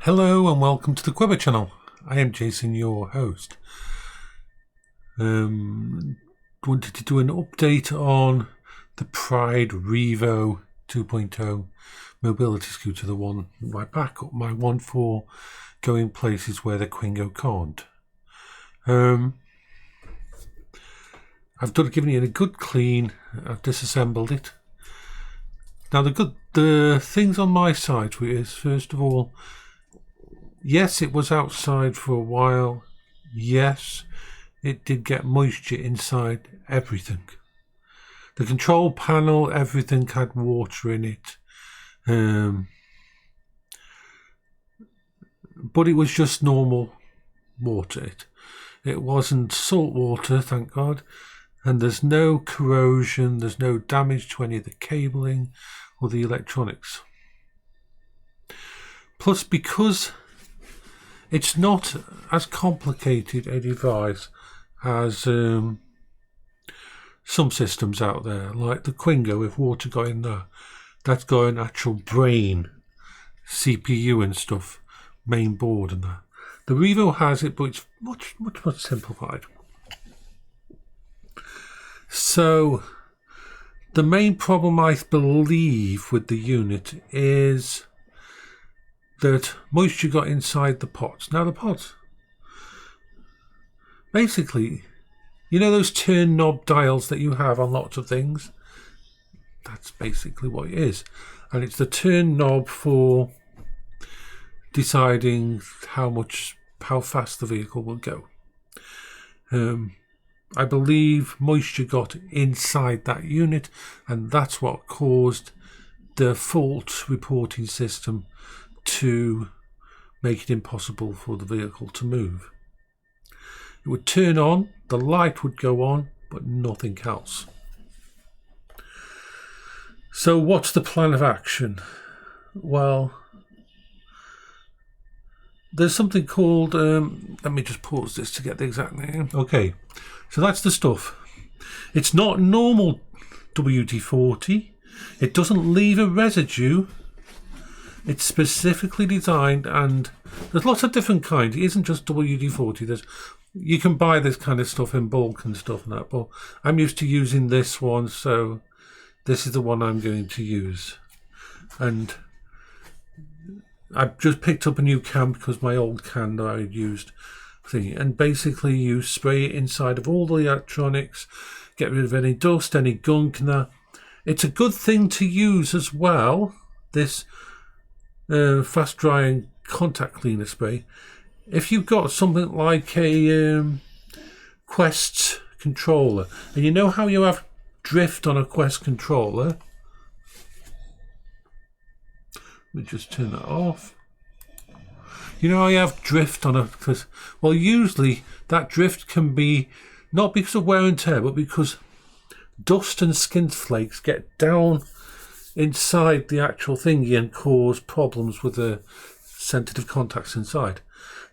Hello and welcome to the Quiver channel. I am Jason, your host. Wanted to do an update on the Pride Revo 2.0 mobility scooter, the one, my backup, my one for going places where the Quingo can't. I've given it a good clean. I've disassembled it. Now the things on my side is, first of all, yes, it was outside for a while. Yes, it did get moisture inside everything. The control panel, everything had water in it. But it was just normal water. It wasn't salt water, thank God. And there's no corrosion, there's no damage to any of the cabling or the electronics. Plus, because it's not as complicated a device as some systems out there, like the Quingo. If water got in there, that's got an actual brain, CPU and stuff, main board and that. The Revo has it, but it's much simplified. So the main problem, I believe, with the unit is that moisture got inside the pots. Now the pots, basically, you know those turn knob dials that you have on lots of things? That's basically what it is. And it's the turn knob for deciding how fast the vehicle will go. I believe moisture got inside that unit, and that's what caused the fault reporting system to make it impossible for the vehicle to move. It would turn on, the light would go on, but nothing else. So what's the plan of action? Well, there's something called, let me just pause this to get the exact name. Okay, so that's the stuff. It's not normal WD-40. It doesn't leave a residue. It's specifically designed, and there's lots of different kinds. It isn't just WD-40. You can buy this kind of stuff in bulk and stuff and that, but I'm used to using this one, so this is the one I'm going to use. And I've just picked up a new can because my old can that I had used and basically you spray it inside of all the electronics, get rid of any dust, any gunk and that. It's a good thing to use as well, this fast drying contact cleaner spray. If you've got something like a Quest controller, and you know how you have drift on a Quest controller, let me just turn that off. You know, I have drift on well, usually that drift can be not because of wear and tear, but because dust and skin flakes get down inside the actual thingy and cause problems with the sensitive contacts inside.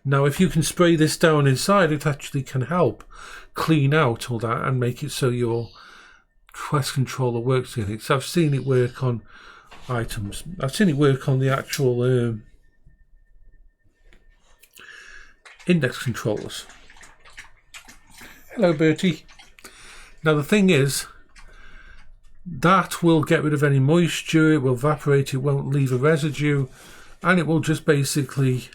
Now, if you can spray this down inside, it actually can help clean out all that and make it so your Quest controller works together. So I've seen it work on items. I've seen it work on the actual index controllers. Hello, Bertie. Now the thing is, that will get rid of any moisture, it will evaporate, it won't leave a residue, and it will just basically,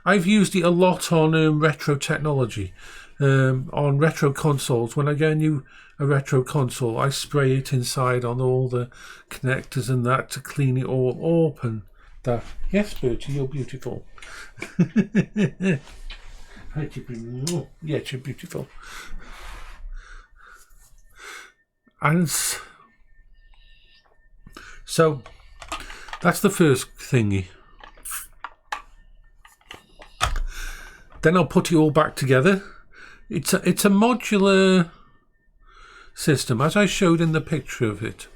I've used it a lot on retro technology, on retro consoles. When I get a retro console, I spray it inside on all the connectors and that to clean it all up and that. Yes, Bertie, you're beautiful. Yes, you're beautiful. And so that's the first thingy. Then I'll put it all back together. It's a modular system, as I showed in the picture of it.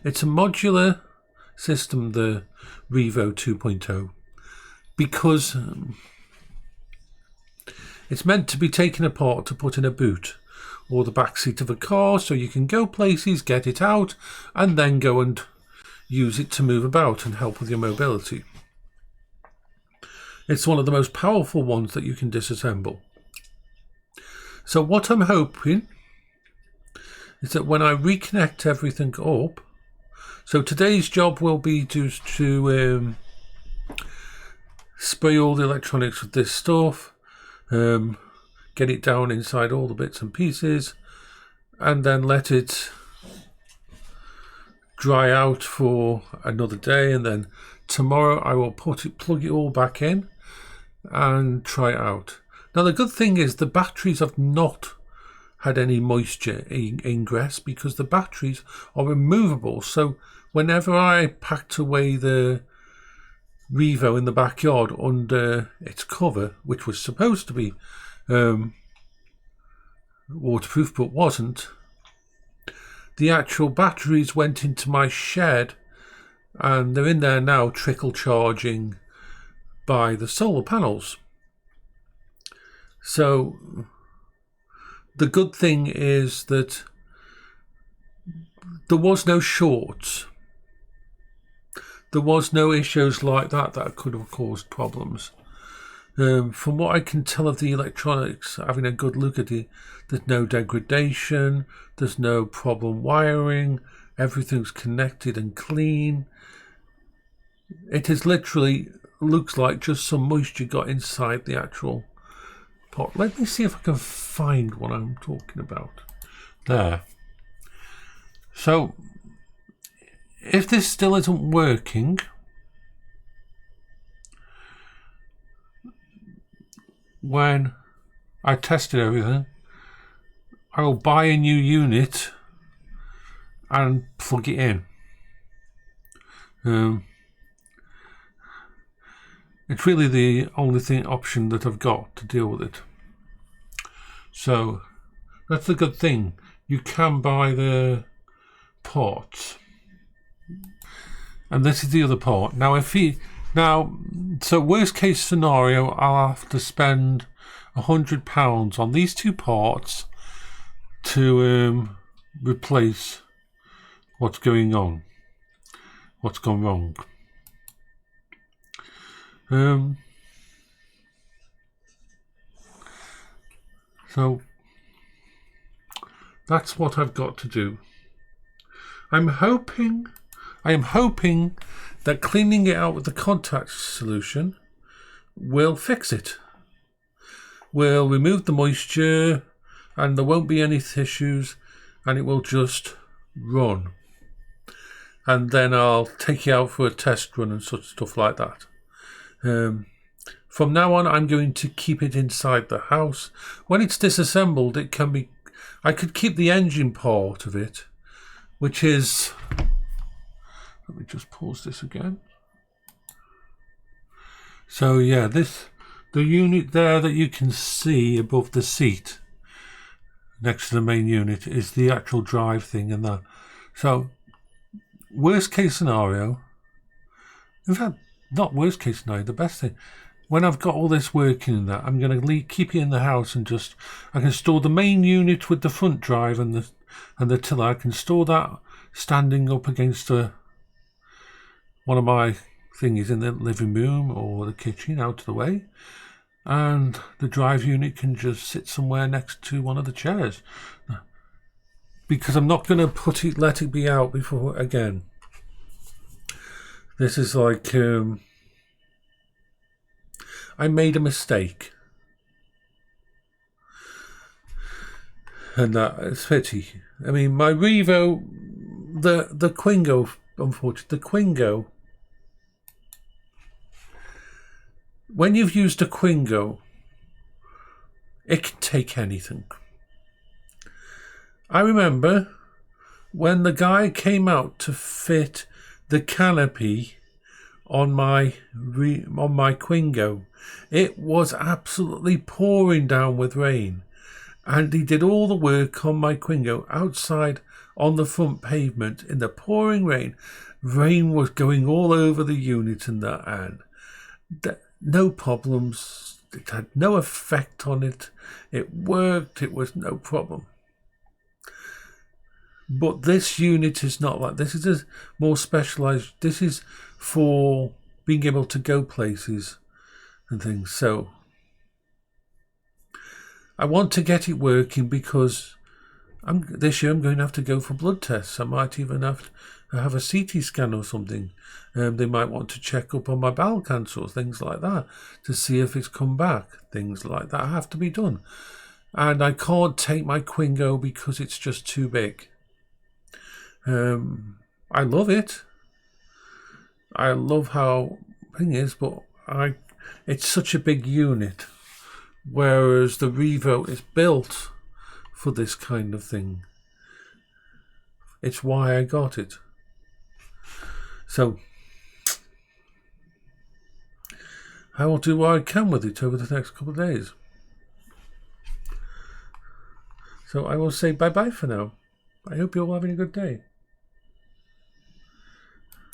It's a modular system, the Revo 2.0, because it's meant to be taken apart to put in a boot or the back seat of a car, so you can go places, get it out, and then go and use it to move about and help with your mobility. It's one of the most powerful ones that you can disassemble. So what I'm hoping is that when I reconnect everything up, so today's job will be to spray all the electronics with this stuff, get it down inside all the bits and pieces, and then let it dry out for another day, and then tomorrow I will plug it all back in and try it out. Now the good thing is the batteries have not had any moisture ingress because the batteries are removable. So whenever I packed away the Revo in the backyard under its cover, which was supposed to be waterproof but wasn't, the actual batteries went into my shed and they're in there now trickle charging by the solar panels. So the good thing is that there was no shorts. There was no issues like that could have caused problems. From what I can tell of the electronics, having a good look at it, there's no degradation, there's no problem wiring, everything's connected and clean. It is literally looks like just some moisture got inside the actual pot. Let me see if I can find what I'm talking about. There. So, if this still isn't working, when I tested everything, I will buy a new unit and plug it in. It's really the only option that I've got to deal with it. So that's the good thing. You can buy the parts, and this is the other part. Now, so worst case scenario, I'll have to spend £100 on these two parts to replace what's going on, what's gone wrong. So that's what I've got to do. I am hoping that cleaning it out with the contact solution will fix it. Will remove the moisture and there won't be any issues and it will just run. And then I'll take it out for a test run and such stuff like that. From now on, I'm going to keep it inside the house. When it's disassembled, I could keep the engine part of it, which is, let me just pause this again. So yeah, the unit there that you can see above the seat next to the main unit is the actual drive thing and that. So worst case scenario, in fact, not worst case scenario, the best thing, when I've got all this working in that, I'm going to keep it in the house and I can store the main unit with the front drive and the tiller. I can store that standing up against one of my thingies in the living room or the kitchen out of the way, and the drive unit can just sit somewhere next to one of the chairs, because I'm not going to let it be out before again. This is like I made a mistake, and it's pity. I mean, my Revo, the Quingo, unfortunately, the Quingo. When you've used a Quingo, it can take anything. I remember when the guy came out to fit the canopy on my Quingo, it was absolutely pouring down with rain, and he did all the work on my Quingo outside on the front pavement in the pouring rain. Rain was going all over the unit and that, and no problems. It had no effect on it. It worked. It was no problem. But this unit is not like this. Is a more specialized. This is for being able to go places and things. So I want to get it working because this year I'm going to have to go for blood tests. I might even have to have a CT scan or something. They might want to check up on my bowel cancer or things like that to see if it's come back. Things like that have to be done. And I can't take my Quingo because it's just too big. I love it. I love how thing is, but it's such a big unit. Whereas the Revo is built for this kind of thing. It's why I got it. So I will do what I can with it over the next couple of days. So I will say bye-bye for now. I hope you're all having a good day.